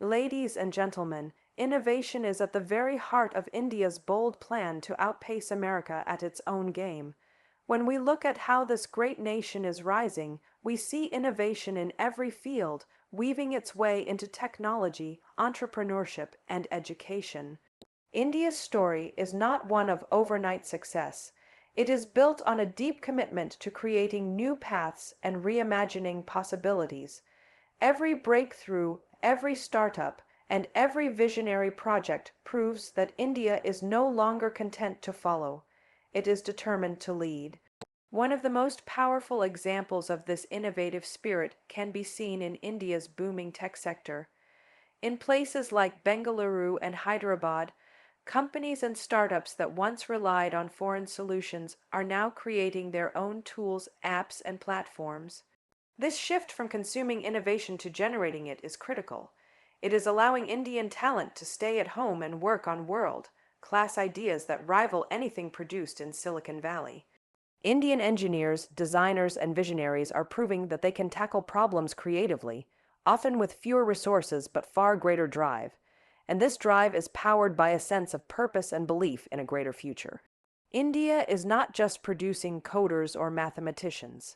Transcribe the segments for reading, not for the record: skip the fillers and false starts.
Ladies and gentlemen, innovation is at the very heart of India's bold plan to outpace America at its own game. When we look at how this great nation is rising, we see innovation in every field, weaving its way into technology, entrepreneurship, and education. India's story is not one of overnight success. It is built on a deep commitment to creating new paths and reimagining possibilities. Every breakthrough, every startup, and every visionary project proves that India is no longer content to follow. It is determined to lead. One of the most powerful examples of this innovative spirit can be seen in India's booming tech sector. In places like Bengaluru and Hyderabad, companies and startups that once relied on foreign solutions are now creating their own tools, apps, and platforms. This shift from consuming innovation to generating it is critical. It is allowing Indian talent to stay at home and work on world-class ideas that rival anything produced in Silicon Valley. Indian engineers, designers, and visionaries are proving that they can tackle problems creatively, often with fewer resources but far greater drive. And this drive is powered by a sense of purpose and belief in a greater future. India is not just producing coders or mathematicians.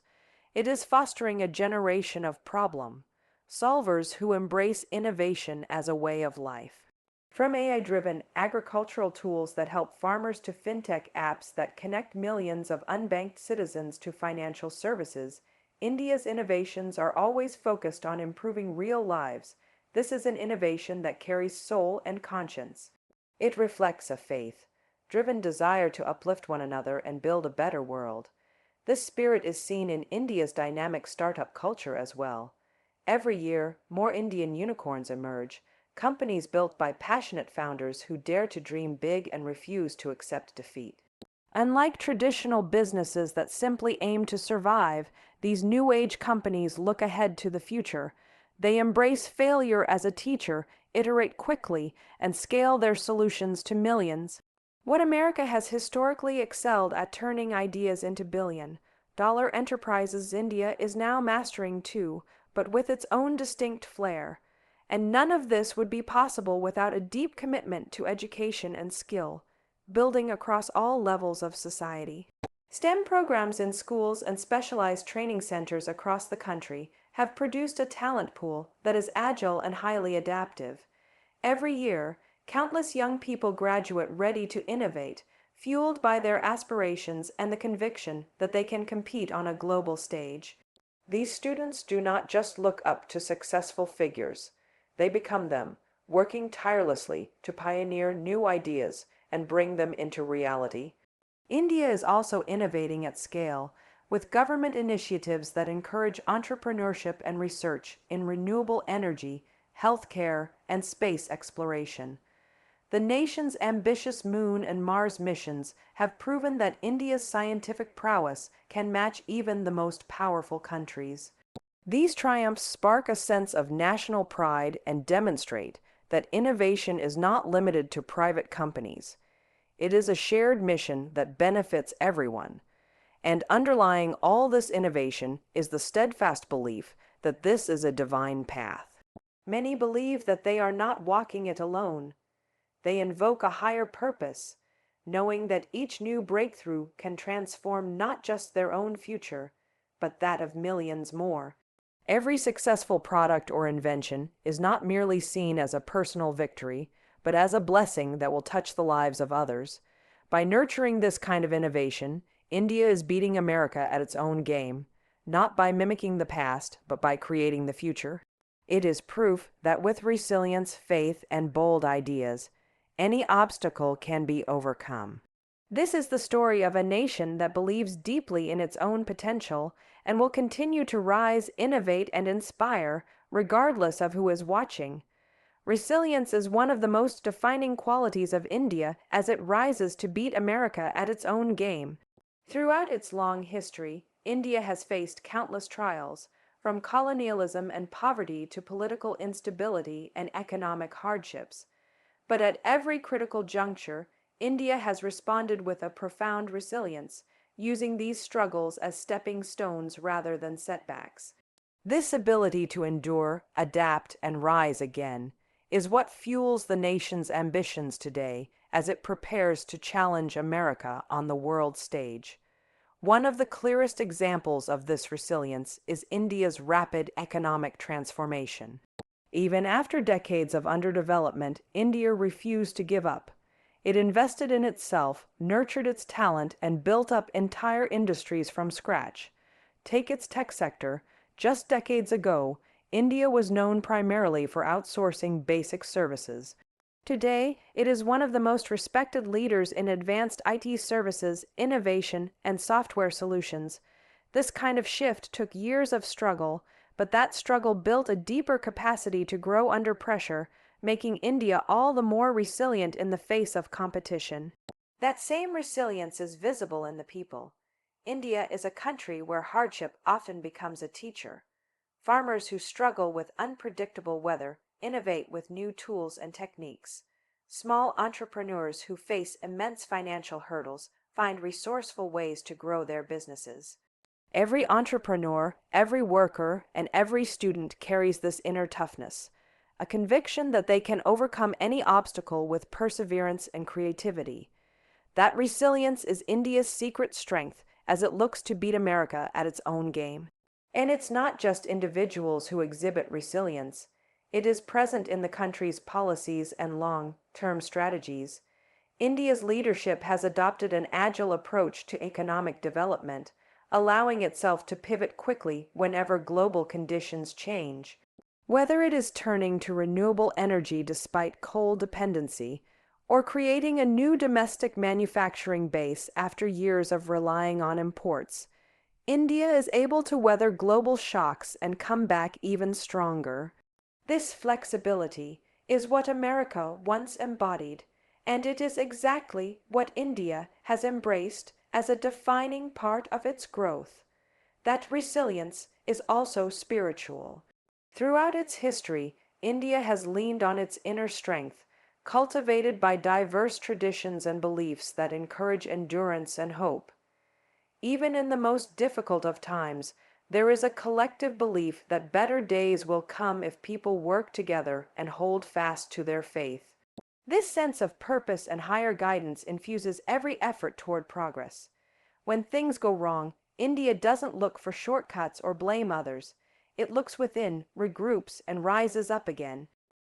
It is fostering a generation of problem solvers who embrace innovation as a way of life. From AI-driven agricultural tools that help farmers to fintech apps that connect millions of unbanked citizens to financial services, India's innovations are always focused on improving real lives. This is an innovation that carries soul and conscience. It reflects a faith-driven desire to uplift one another and build a better world. This spirit is seen in India's dynamic startup culture as well. Every year, more Indian unicorns emerge, companies built by passionate founders who dare to dream big and refuse to accept defeat. Unlike traditional businesses that simply aim to survive, these new-age companies look ahead to the future. They embrace failure as a teacher, iterate quickly, and scale their solutions to millions. What America has historically excelled at turning ideas into billion-dollar enterprises, India is now mastering too, but with its own distinct flair. And none of this would be possible without a deep commitment to education and skill, building across all levels of society. STEM programs in schools and specialized training centers across the country have produced a talent pool that is agile and highly adaptive. Every year, countless young people graduate ready to innovate, fueled by their aspirations and the conviction that they can compete on a global stage. These students do not just look up to successful figures. They become them, working tirelessly to pioneer new ideas and bring them into reality. India is also innovating at scale, with government initiatives that encourage entrepreneurship and research in renewable energy, healthcare, and space exploration. The nation's ambitious Moon and Mars missions have proven that India's scientific prowess can match even the most powerful countries. These triumphs spark a sense of national pride and demonstrate that innovation is not limited to private companies. It is a shared mission that benefits everyone. And underlying all this innovation is the steadfast belief that this is a divine path. Many believe that they are not walking it alone. They invoke a higher purpose, knowing that each new breakthrough can transform not just their own future, but that of millions more. Every successful product or invention is not merely seen as a personal victory, but as a blessing that will touch the lives of others. By nurturing this kind of innovation, India is beating America at its own game, not by mimicking the past, but by creating the future. It is proof that with resilience, faith, and bold ideas, any obstacle can be overcome. This is the story of a nation that believes deeply in its own potential and will continue to rise, innovate, and inspire, regardless of who is watching. Resilience is one of the most defining qualities of India as it rises to beat America at its own game. Throughout its long history, India has faced countless trials, from colonialism and poverty to political instability and economic hardships. But at every critical juncture, India has responded with a profound resilience, using these struggles as stepping stones rather than setbacks. This ability to endure, adapt, and rise again is what fuels the nation's ambitions today as it prepares to challenge America on the world stage. One of the clearest examples of this resilience is India's rapid economic transformation. Even after decades of underdevelopment, India refused to give up. It invested in itself, nurtured its talent, and built up entire industries from scratch. Take its tech sector. Just decades ago, India was known primarily for outsourcing basic services. Today, it is one of the most respected leaders in advanced IT services, innovation, and software solutions. This kind of shift took years of struggle, but that struggle built a deeper capacity to grow under pressure, making India all the more resilient in the face of competition. That same resilience is visible in the people. India is a country where hardship often becomes a teacher. Farmers who struggle with unpredictable weather innovate with new tools and techniques. Small entrepreneurs who face immense financial hurdles find resourceful ways to grow their businesses. Every entrepreneur, every worker, and every student carries this inner toughness, a conviction that they can overcome any obstacle with perseverance and creativity. That resilience is India's secret strength as it looks to beat America at its own game. And it's not just individuals who exhibit resilience. It is present in the country's policies and long-term strategies. India's leadership has adopted an agile approach to economic development, allowing itself to pivot quickly whenever global conditions change. Whether it is turning to renewable energy despite coal dependency, or creating a new domestic manufacturing base after years of relying on imports, India is able to weather global shocks and come back even stronger. This flexibility is what America once embodied, and it is exactly what India has embraced as a defining part of its growth. That resilience is also spiritual. Throughout its history, India has leaned on its inner strength, cultivated by diverse traditions and beliefs that encourage endurance and hope. Even in the most difficult of times, there is a collective belief that better days will come if people work together and hold fast to their faith. This sense of purpose and higher guidance infuses every effort toward progress. When things go wrong, India doesn't look for shortcuts or blame others. It looks within, regroups, and rises up again.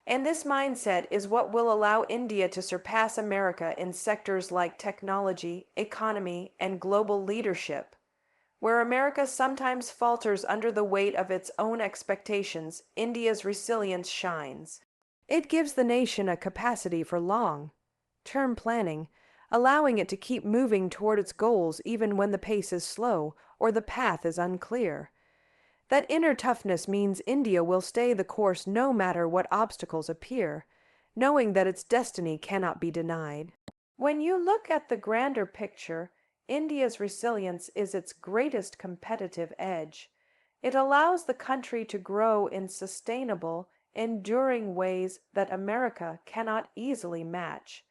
And this mindset is what will allow India to surpass America in sectors like technology, economy, and global leadership. Where America sometimes falters under the weight of its own expectations, India's resilience shines. It gives the nation a capacity for long-term planning, allowing it to keep moving toward its goals even when the pace is slow or the path is unclear. That inner toughness means India will stay the course no matter what obstacles appear, knowing that its destiny cannot be denied. When you look at the grander picture, India's resilience is its greatest competitive edge. It allows the country to grow in sustainable, enduring ways that America cannot easily match.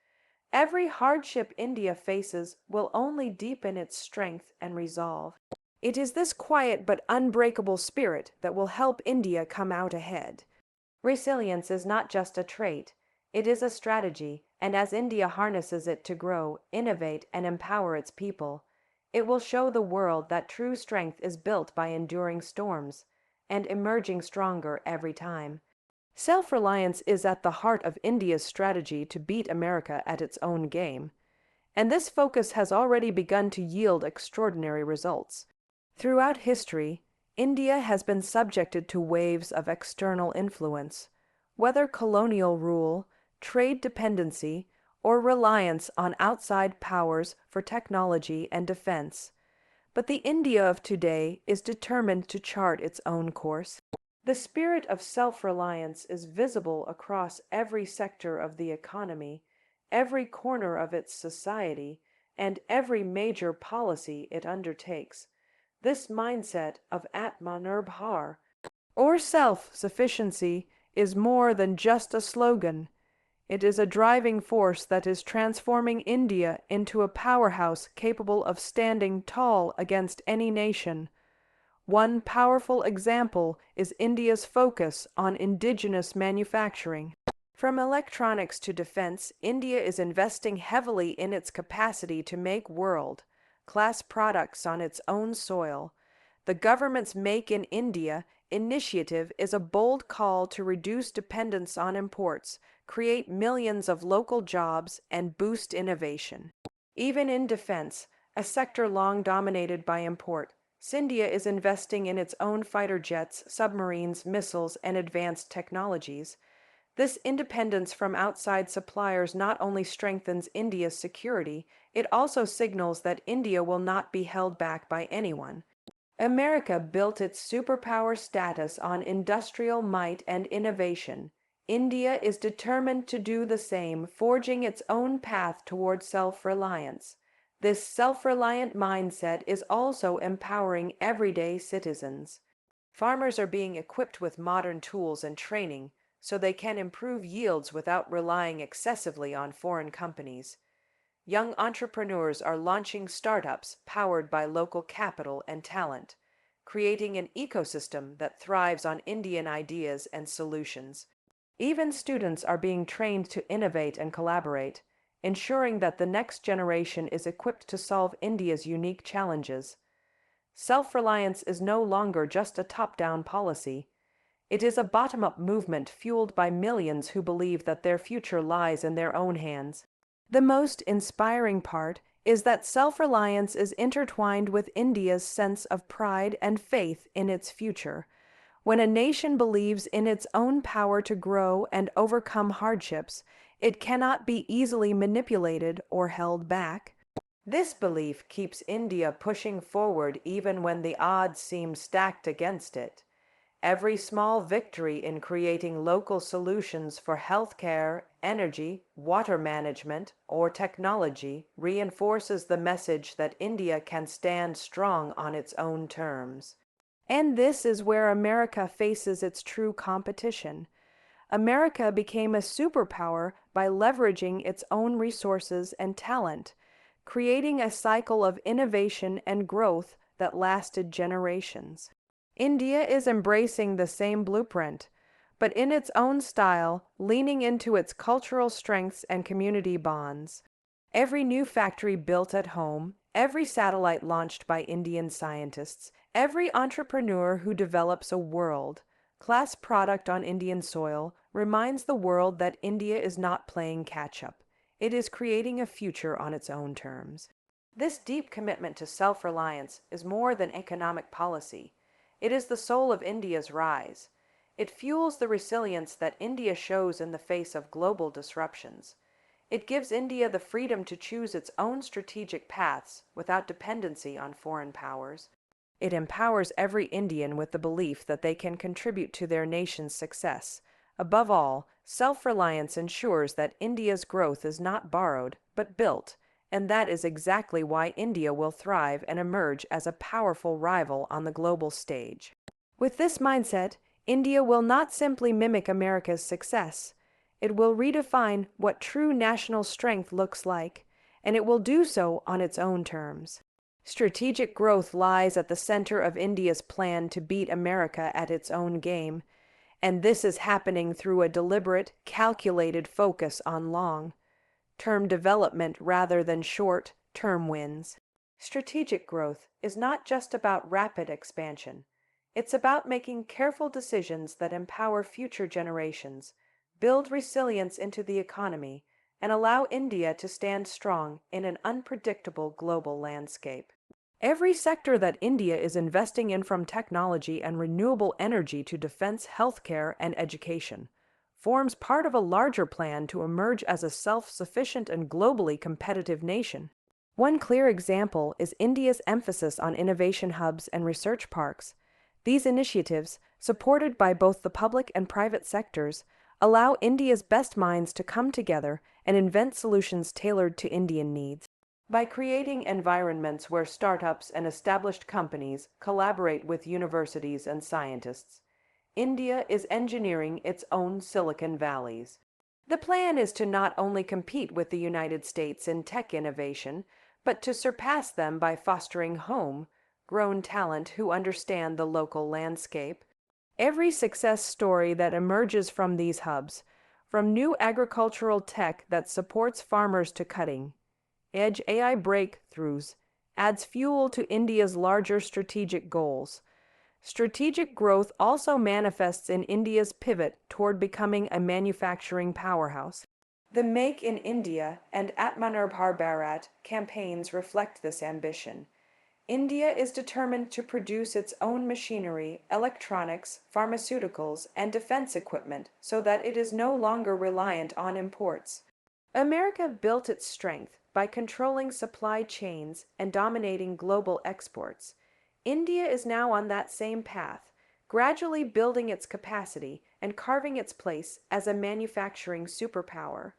Every hardship India faces will only deepen its strength and resolve. It is this quiet but unbreakable spirit that will help India come out ahead. Resilience is not just a trait, it is a strategy, and as India harnesses it to grow, innovate, and empower its people, it will show the world that true strength is built by enduring storms and emerging stronger every time. Self-reliance is at the heart of India's strategy to beat America at its own game, and this focus has already begun to yield extraordinary results. Throughout history, India has been subjected to waves of external influence, whether colonial rule, trade dependency, or reliance on outside powers for technology and defense. But the India of today is determined to chart its own course. The spirit of self-reliance is visible across every sector of the economy, every corner of its society, and every major policy it undertakes. This mindset of Atmanirbhar, or self-sufficiency, is more than just a slogan. It is a driving force that is transforming India into a powerhouse capable of standing tall against any nation. One powerful example is India's focus on indigenous manufacturing. From electronics to defense, India is investing heavily in its capacity to make world-class products on its own soil. The government's Make in India initiative is a bold call to reduce dependence on imports, create millions of local jobs, and boost innovation. Even in defense, a sector long dominated by import, India is investing in its own fighter jets, submarines, missiles, and advanced technologies. This independence from outside suppliers not only strengthens India's security, it also signals that India will not be held back by anyone. America built its superpower status on industrial might and innovation. India is determined to do the same, forging its own path toward self-reliance. This self-reliant mindset is also empowering everyday citizens. Farmers are being equipped with modern tools and training so they can improve yields without relying excessively on foreign companies. Young entrepreneurs are launching startups powered by local capital and talent, creating an ecosystem that thrives on Indian ideas and solutions. Even students are being trained to innovate and collaborate, ensuring that the next generation is equipped to solve India's unique challenges. Self-reliance is no longer just a top-down policy. It is a bottom-up movement fueled by millions who believe that their future lies in their own hands. The most inspiring part is that self-reliance is intertwined with India's sense of pride and faith in its future. When a nation believes in its own power to grow and overcome hardships, it cannot be easily manipulated or held back. This belief keeps India pushing forward even when the odds seem stacked against it. Every small victory in creating local solutions for healthcare, energy, water management, or technology reinforces the message that India can stand strong on its own terms. And this is where America faces its true competition. America became a superpower by leveraging its own resources and talent, creating a cycle of innovation and growth that lasted generations. India is embracing the same blueprint, but in its own style, leaning into its cultural strengths and community bonds. Every new factory built at home, every satellite launched by Indian scientists, every entrepreneur who develops a world-class product on Indian soil reminds the world that India is not playing catch-up. It is creating a future on its own terms. This deep commitment to self-reliance is more than economic policy. It is the soul of India's rise. It fuels the resilience that India shows in the face of global disruptions. It gives India the freedom to choose its own strategic paths without dependency on foreign powers. It empowers every Indian with the belief that they can contribute to their nation's success. Above all, self-reliance ensures that India's growth is not borrowed, but built, and that is exactly why India will thrive and emerge as a powerful rival on the global stage. With this mindset, India will not simply mimic America's success. It will redefine what true national strength looks like, and it will do so on its own terms. Strategic growth lies at the center of India's plan to beat America at its own game, and this is happening through a deliberate, calculated focus on long-term development rather than short-term wins. Strategic growth is not just about rapid expansion. It's about making careful decisions that empower future generations, build resilience into the economy, and allow India to stand strong in an unpredictable global landscape. Every sector that India is investing in, from technology and renewable energy to defense, healthcare, and education, forms part of a larger plan to emerge as a self-sufficient and globally competitive nation. One clear example is India's emphasis on innovation hubs and research parks. These initiatives, supported by both the public and private sectors, allow India's best minds to come together and invent solutions tailored to Indian needs. By creating environments where startups and established companies collaborate with universities and scientists, India is engineering its own Silicon Valleys. The plan is to not only compete with the United States in tech innovation, but to surpass them by fostering homegrown talent who understand the local landscape. Every success story that emerges from these hubs, From new agricultural tech that supports farmers to cutting-edge AI breakthroughs, adds fuel to India's larger strategic goals. Strategic growth also manifests in India's pivot toward becoming a manufacturing powerhouse. The Make in India and Atmanirbhar Bharat campaigns reflect this ambition. India is determined to produce its own machinery, electronics, pharmaceuticals, and defense equipment so that it is no longer reliant on imports. America built its strength by controlling supply chains and dominating global exports. India is now on that same path, gradually building its capacity and carving its place as a manufacturing superpower.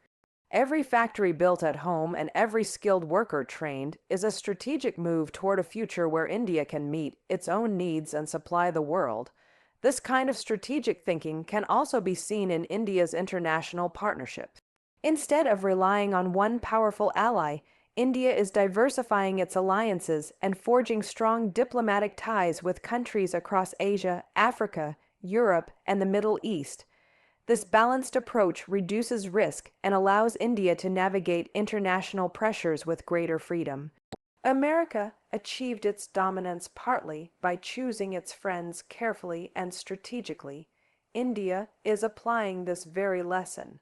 Every factory built at home and every skilled worker trained is a strategic move toward a future where India can meet its own needs and supply the world. This kind of strategic thinking can also be seen in India's international partnerships. Instead of relying on one powerful ally, India is diversifying its alliances and forging strong diplomatic ties with countries across Asia, Africa, Europe, and the Middle East. This balanced approach reduces risk and allows India to navigate international pressures with greater freedom. America achieved its dominance partly by choosing its friends carefully and strategically. India is applying this very lesson,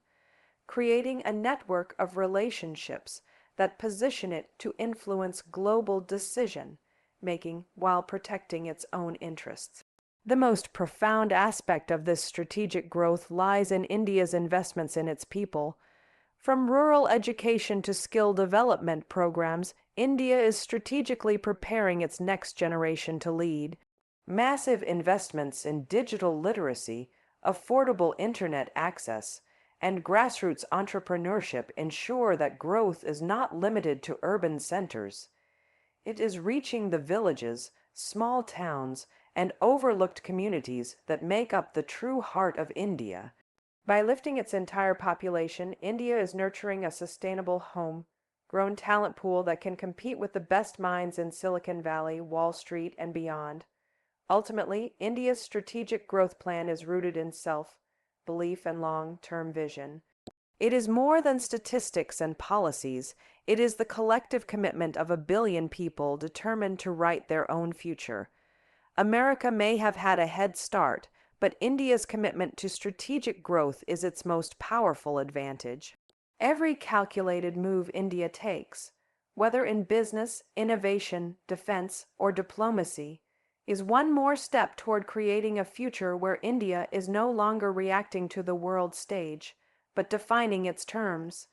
creating a network of relationships that position it to influence global decision-making while protecting its own interests. The most profound aspect of this strategic growth lies in India's investments in its people. From rural education to skill development programs, India is strategically preparing its next generation to lead. Massive investments in digital literacy, affordable internet access, and grassroots entrepreneurship ensure that growth is not limited to urban centers. It is reaching the villages, small towns, and overlooked communities that make up the true heart of India. By lifting its entire population, India is nurturing a sustainable home-grown talent pool that can compete with the best minds in Silicon Valley, Wall Street, and beyond. Ultimately, India's strategic growth plan is rooted in self-belief and long-term vision. It is more than statistics and policies. It is the collective commitment of 1 billion people determined to write their own future. America may have had a head start, but India's commitment to strategic growth is its most powerful advantage. Every calculated move India takes, whether in business, innovation, defense, or diplomacy, is one more step toward creating a future where India is no longer reacting to the world stage, but defining its terms.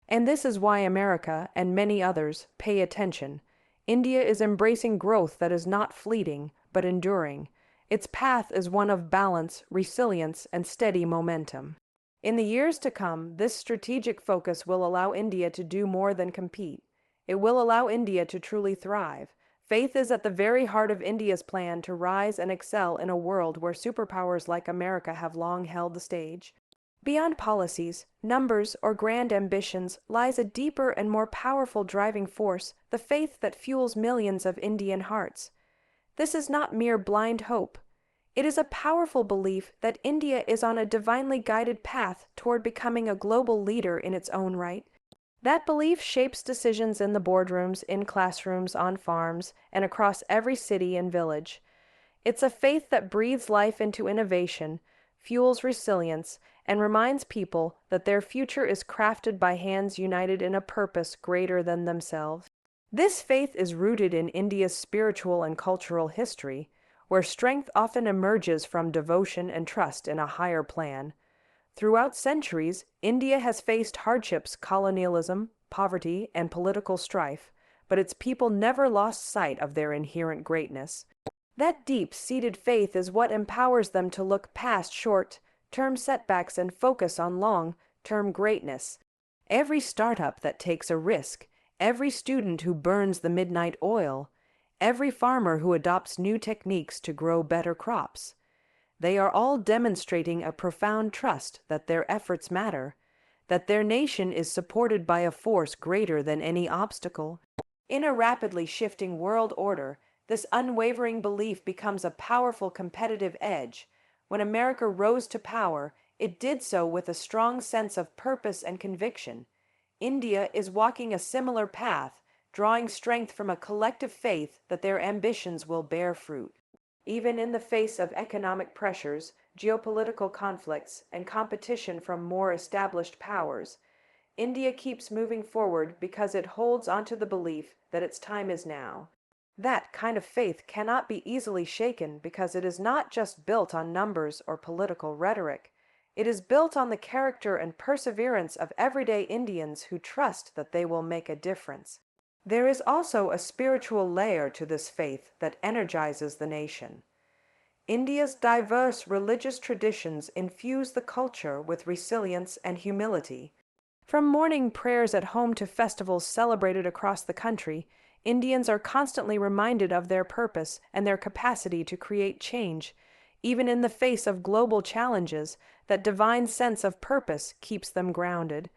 And this is why America and many others pay attention. India is embracing growth that is not fleeting, but enduring. Its path is one of balance, resilience, and steady momentum. In the years to come, this strategic focus will allow India to do more than compete. It will allow India to truly thrive. Faith is at the very heart of India's plan to rise and excel in a world where superpowers like America have long held the stage. Beyond policies, numbers, or grand ambitions lies a deeper and more powerful driving force, the faith that fuels millions of Indian hearts. This is not mere blind hope. It is a powerful belief that India is on a divinely guided path toward becoming a global leader in its own right. That belief shapes decisions in the boardrooms, in classrooms, on farms, and across every city and village. It's a faith that breathes life into innovation, fuels resilience, and reminds people that their future is crafted by hands united in a purpose greater than themselves. This faith is rooted in India's spiritual and cultural history, where strength often emerges from devotion and trust in a higher plan. Throughout centuries, India has faced hardships, colonialism, poverty, and political strife, but its people never lost sight of their inherent greatness. That deep-seated faith is what empowers them to look past short-term setbacks and focus on long-term greatness. Every startup that takes a risk, every student who burns the midnight oil, every farmer who adopts new techniques to grow better crops, they are all demonstrating a profound trust that their efforts matter, that their nation is supported by a force greater than any obstacle. In a rapidly shifting world order, this unwavering belief becomes a powerful competitive edge. When America rose to power, it did so with a strong sense of purpose and conviction. India is walking a similar path, drawing strength from a collective faith that their ambitions will bear fruit. Even in the face of economic pressures, geopolitical conflicts, and competition from more established powers, India keeps moving forward because it holds onto the belief that its time is now. That kind of faith cannot be easily shaken because it is not just built on numbers or political rhetoric. It is built on the character and perseverance of everyday Indians who trust that they will make a difference. There is also a spiritual layer to this faith that energizes the nation. India's diverse religious traditions infuse the culture with resilience and humility. From morning prayers at home to festivals celebrated across the country, Indians are constantly reminded of their purpose and their capacity to create change. Even in the face of global challenges, that divine sense of purpose keeps them grounded.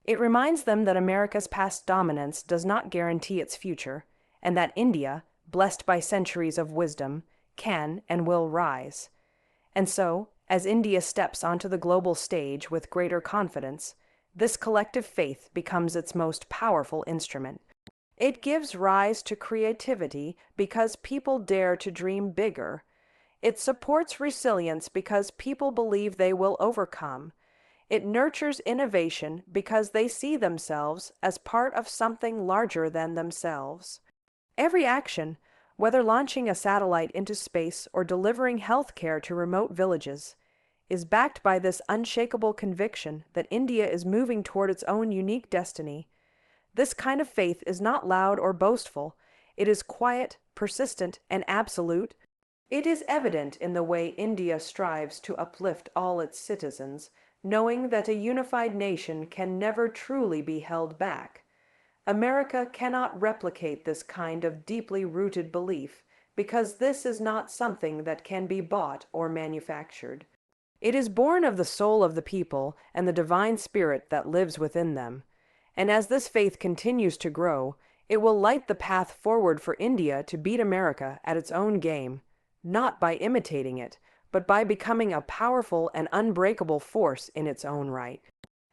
It reminds them that America's past dominance does not guarantee its future, and that India, blessed by centuries of wisdom, can and will rise. And so, as India steps onto the global stage with greater confidence, this collective faith becomes its most powerful instrument. It gives rise to creativity because people dare to dream bigger. It supports resilience because people believe they will overcome. It nurtures innovation because they see themselves as part of something larger than themselves. Every action, whether launching a satellite into space or delivering health care to remote villages, is backed by this unshakable conviction that India is moving toward its own unique destiny. This kind of faith is not loud or boastful. It is quiet, persistent, and absolute. It is evident in the way India strives to uplift all its citizens, knowing that a unified nation can never truly be held back. America cannot replicate this kind of deeply rooted belief because this is not something that can be bought or manufactured. It is born of the soul of the people and the divine spirit that lives within them. And as this faith continues to grow, it will light the path forward for India to beat America at its own game, not by imitating it, but by becoming a powerful and unbreakable force in its own right.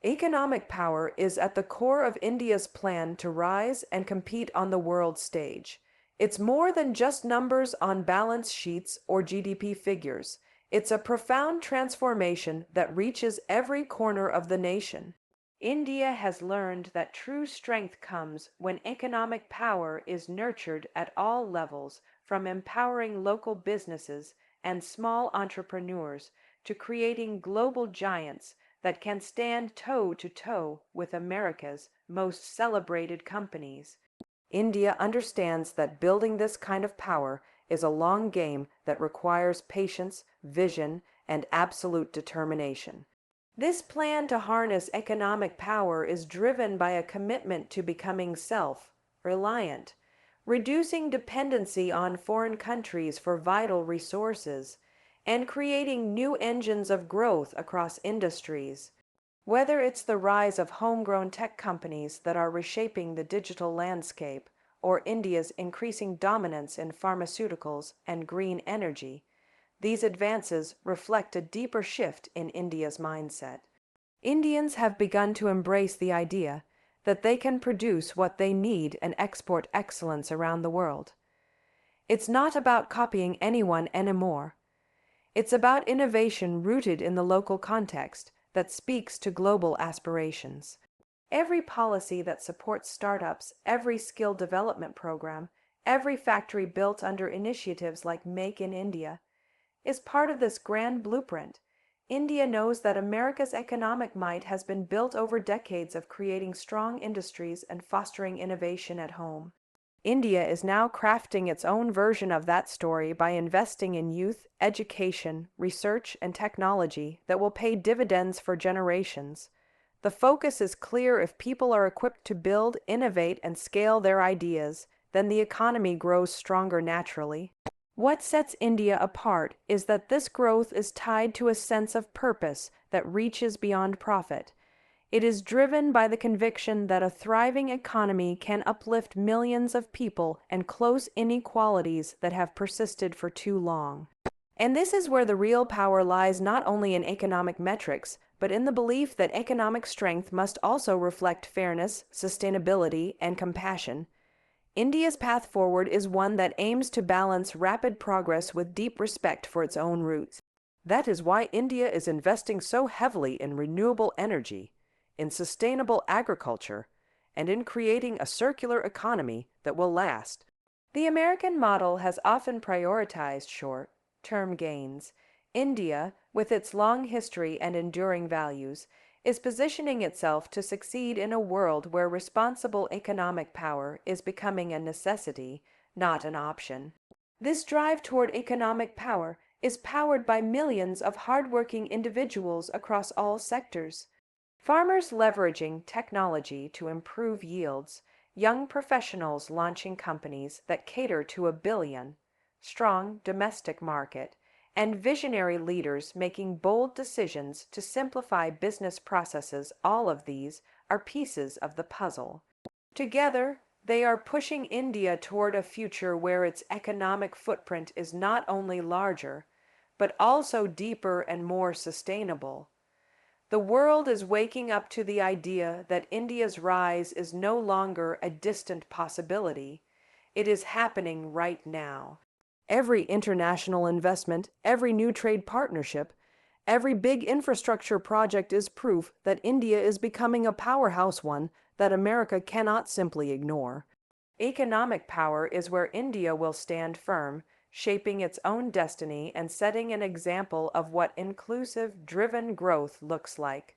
Economic power is at the core of India's plan to rise and compete on the world stage. It's more than just numbers on balance sheets or GDP figures. It's a profound transformation that reaches every corner of the nation. India has learned that true strength comes when economic power is nurtured at all levels, from empowering local businesses and small entrepreneurs to creating global giants that can stand toe to toe with America's most celebrated companies. India understands that building this kind of power is a long game that requires patience, vision, and absolute determination. This plan to harness economic power is driven by a commitment to becoming self-reliant, reducing dependency on foreign countries for vital resources, and creating new engines of growth across industries. Whether it's the rise of homegrown tech companies that are reshaping the digital landscape, or India's increasing dominance in pharmaceuticals and green energy, these advances reflect a deeper shift in India's mindset. Indians have begun to embrace the idea that they can produce what they need and export excellence around the world. It's not about copying anyone anymore. It's about innovation rooted in the local context that speaks to global aspirations. Every policy that supports startups, every skill development program, every factory built under initiatives like Make in India, is part of this grand blueprint. India knows that America's economic might has been built over decades of creating strong industries and fostering innovation at home. India is now crafting its own version of that story by investing in youth, education, research, and technology that will pay dividends for generations. The focus is clear: if people are equipped to build, innovate, and scale their ideas, then the economy grows stronger naturally. What sets India apart is that this growth is tied to a sense of purpose that reaches beyond profit. It is driven by the conviction that a thriving economy can uplift millions of people and close inequalities that have persisted for too long. And this is where the real power lies, not only in economic metrics, but in the belief that economic strength must also reflect fairness, sustainability, and compassion. India's path forward is one that aims to balance rapid progress with deep respect for its own roots. That is why India is investing so heavily in renewable energy, in sustainable agriculture, and in creating a circular economy that will last. The American model has often prioritized short-term gains. India, with its long history and enduring values, is positioning itself to succeed in a world where responsible economic power is becoming a necessity, not an option. This drive toward economic power is powered by millions of hardworking individuals across all sectors. Farmers leveraging technology to improve yields, young professionals launching companies that cater to a billion, strong domestic market, and visionary leaders making bold decisions to simplify business processes. All of these are pieces of the puzzle. Together, they are pushing India toward a future where its economic footprint is not only larger, but also deeper and more sustainable. The world is waking up to the idea that India's rise is no longer a distant possibility. It is happening right now. Every international investment, every new trade partnership, every big infrastructure project is proof that India is becoming a powerhouse, one that America cannot simply ignore. Economic power is where India will stand firm, shaping its own destiny and setting an example of what inclusive, driven growth looks like.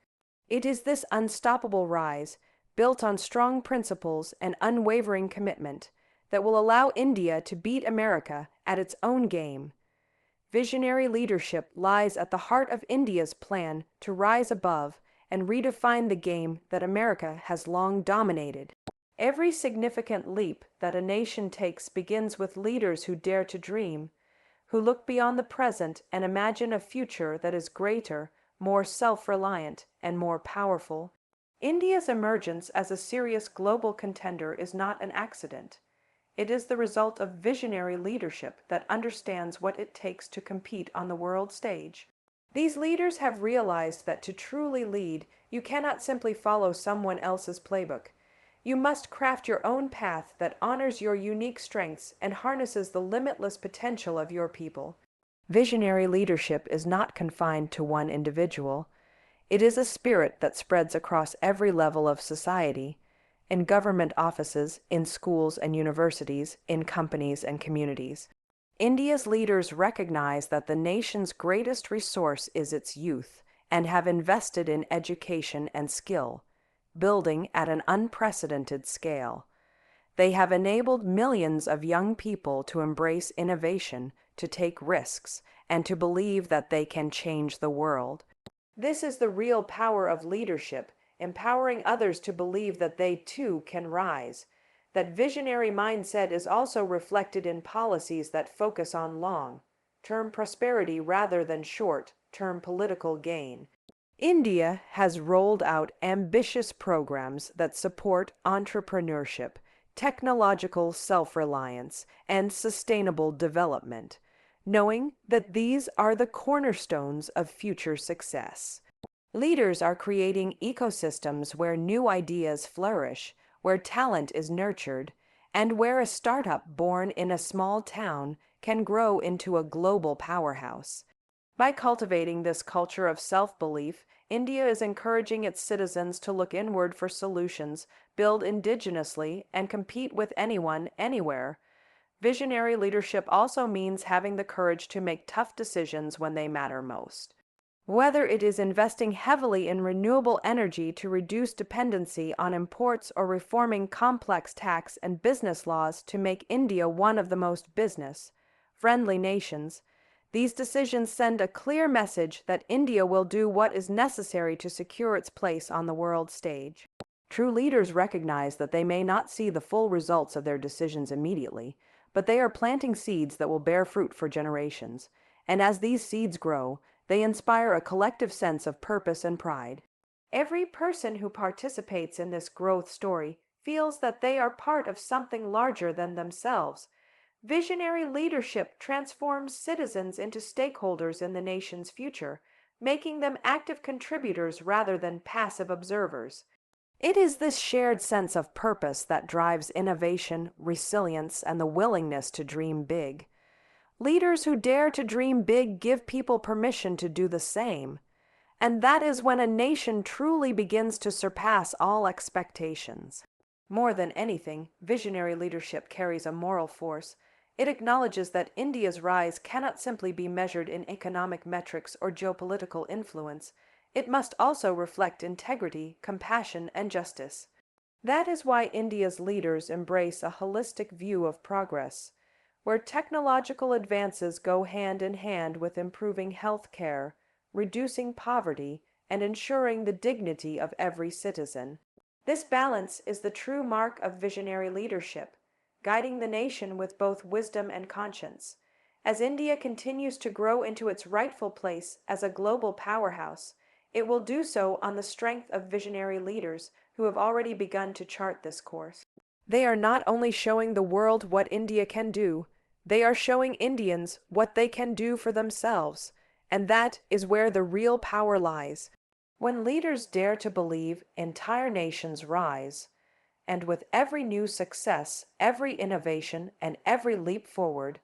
It is this unstoppable rise, built on strong principles and unwavering commitment, that will allow India to beat America at its own game. Visionary leadership lies at the heart of India's plan to rise above and redefine the game that America has long dominated. Every significant leap that a nation takes begins with leaders who dare to dream, who look beyond the present and imagine a future that is greater, more self-reliant, and more powerful. India's emergence as a serious global contender is not an accident. It is the result of visionary leadership that understands what it takes to compete on the world stage. These leaders have realized that to truly lead, you cannot simply follow someone else's playbook. You must craft your own path that honors your unique strengths and harnesses the limitless potential of your people. Visionary leadership is not confined to one individual. It is a spirit that spreads across every level of society, in government offices, in schools and universities, in companies and communities. India's leaders recognize that the nation's greatest resource is its youth and have invested in education and skill, building at an unprecedented scale. They have enabled millions of young people to embrace innovation, to take risks, and to believe that they can change the world. This is the real power of leadership, empowering others to believe that they too can rise. That visionary mindset is also reflected in policies that focus on long-term prosperity rather than short-term political gain. India has rolled out ambitious programs that support entrepreneurship, technological self-reliance, and sustainable development, knowing that these are the cornerstones of future success. Leaders are creating ecosystems where new ideas flourish, where talent is nurtured, and where a startup born in a small town can grow into a global powerhouse. By cultivating this culture of self-belief, India is encouraging its citizens to look inward for solutions, build indigenously, and compete with anyone, anywhere. Visionary leadership also means having the courage to make tough decisions when they matter most. Whether it is investing heavily in renewable energy to reduce dependency on imports or reforming complex tax and business laws to make India one of the most business-friendly nations, these decisions send a clear message that India will do what is necessary to secure its place on the world stage. True leaders recognize that they may not see the full results of their decisions immediately, but they are planting seeds that will bear fruit for generations. And as these seeds grow, they inspire a collective sense of purpose and pride. Every person who participates in this growth story feels that they are part of something larger than themselves. Visionary leadership transforms citizens into stakeholders in the nation's future, making them active contributors rather than passive observers. It is this shared sense of purpose that drives innovation, resilience, and the willingness to dream big. Leaders who dare to dream big give people permission to do the same. And that is when a nation truly begins to surpass all expectations. More than anything, visionary leadership carries a moral force. It acknowledges that India's rise cannot simply be measured in economic metrics or geopolitical influence. It must also reflect integrity, compassion, and justice. That is why India's leaders embrace a holistic view of progress, where technological advances go hand in hand with improving health care, reducing poverty, and ensuring the dignity of every citizen. This balance is the true mark of visionary leadership, guiding the nation with both wisdom and conscience. As India continues to grow into its rightful place as a global powerhouse, it will do so on the strength of visionary leaders who have already begun to chart this course. They are not only showing the world what India can do, they are showing Indians what they can do for themselves. And that is where the real power lies. When leaders dare to believe, entire nations rise. And with every new success, every innovation, and every leap forward,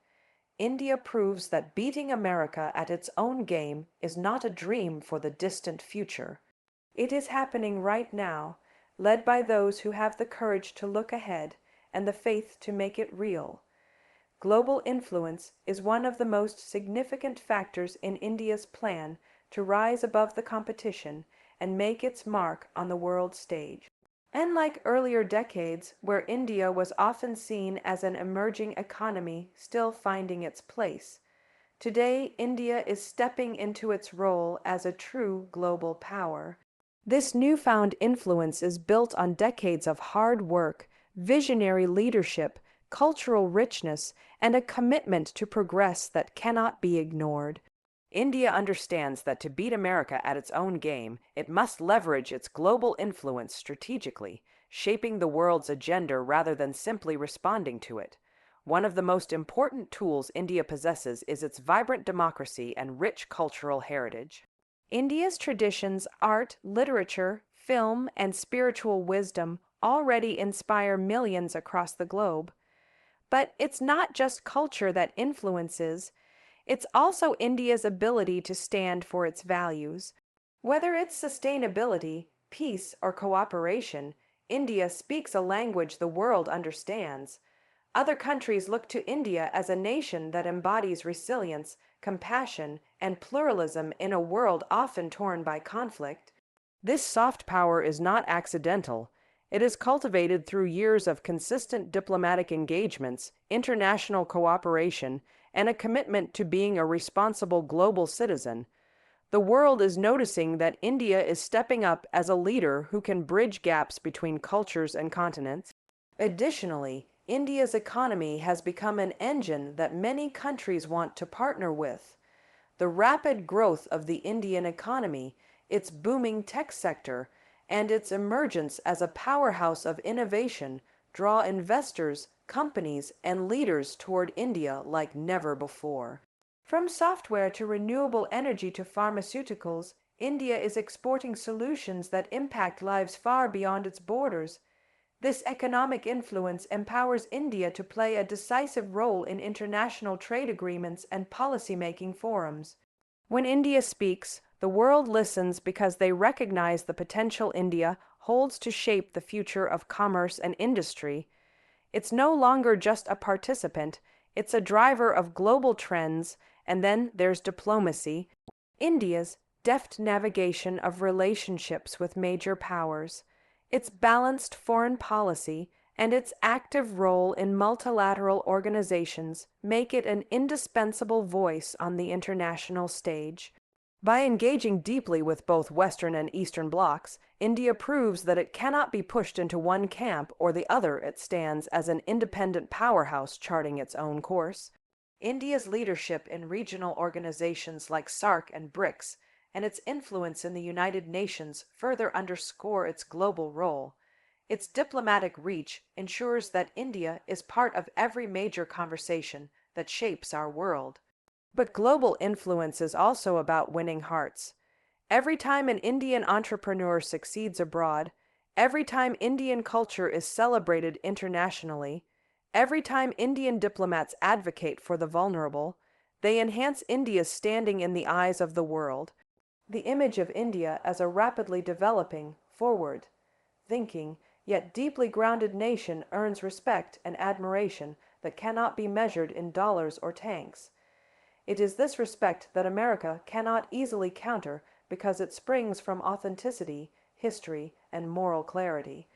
India proves that beating America at its own game is not a dream for the distant future. It is happening right now, led by those who have the courage to look ahead and the faith to make it real. Global influence is one of the most significant factors in India's plan to rise above the competition and make its mark on the world stage. Unlike earlier decades, where India was often seen as an emerging economy still finding its place, today India is stepping into its role as a true global power. This newfound influence is built on decades of hard work, visionary leadership, cultural richness, and a commitment to progress that cannot be ignored. India understands that to beat America at its own game, it must leverage its global influence strategically, shaping the world's agenda rather than simply responding to it. One of the most important tools India possesses is its vibrant democracy and rich cultural heritage. India's traditions, art, literature, film, and spiritual wisdom already inspire millions across the globe. But it's not just culture that influences, it's also India's ability to stand for its values. Whether it's sustainability, peace, or cooperation, India speaks a language the world understands. Other countries look to India as a nation that embodies resilience, compassion, and pluralism in a world often torn by conflict. This soft power is not accidental. It is cultivated through years of consistent diplomatic engagements, international cooperation, and a commitment to being a responsible global citizen. The world is noticing that India is stepping up as a leader who can bridge gaps between cultures and continents. Additionally, India's economy has become an engine that many countries want to partner with. The rapid growth of the Indian economy, its booming tech sector, and its emergence as a powerhouse of innovation draw investors, companies, and leaders toward India like never before. From software to renewable energy to pharmaceuticals, India is exporting solutions that impact lives far beyond its borders. This economic influence empowers India to play a decisive role in international trade agreements and policymaking forums. When India speaks, the world listens because they recognize the potential India holds to shape the future of commerce and industry. It's no longer just a participant, it's a driver of global trends, and then there's diplomacy. India's deft navigation of relationships with major powers, its balanced foreign policy, and its active role in multilateral organizations make it an indispensable voice on the international stage. By engaging deeply with both Western and Eastern blocs, India proves that it cannot be pushed into one camp or the other. It stands as an independent powerhouse charting its own course. India's leadership in regional organizations like SAARC and BRICS and its influence in the United Nations further underscore its global role. Its diplomatic reach ensures that India is part of every major conversation that shapes our world. But global influence is also about winning hearts. Every time an Indian entrepreneur succeeds abroad, every time Indian culture is celebrated internationally, every time Indian diplomats advocate for the vulnerable, they enhance India's standing in the eyes of the world. The image of India as a rapidly developing, forward thinking, yet deeply grounded nation earns respect and admiration that cannot be measured in dollars or tanks. It is this respect that America cannot easily counter because it springs from authenticity, history, and moral clarity.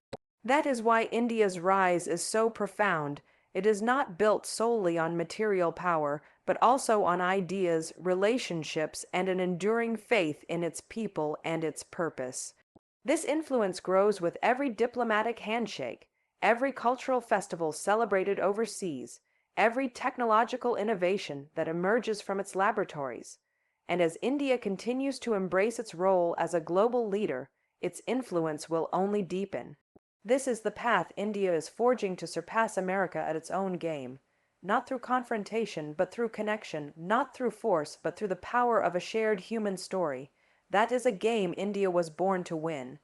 That is why India's rise is so profound. It is not built solely on material power, but also on ideas, relationships, and an enduring faith in its people and its purpose. This influence grows with every diplomatic handshake, every cultural festival celebrated overseas, every technological innovation that emerges from its laboratories. And as India continues to embrace its role as a global leader, its influence will only deepen. This is the path India is forging to surpass America at its own game, not through confrontation, but through connection, not through force, but through the power of a shared human story. That is a game India was born to win.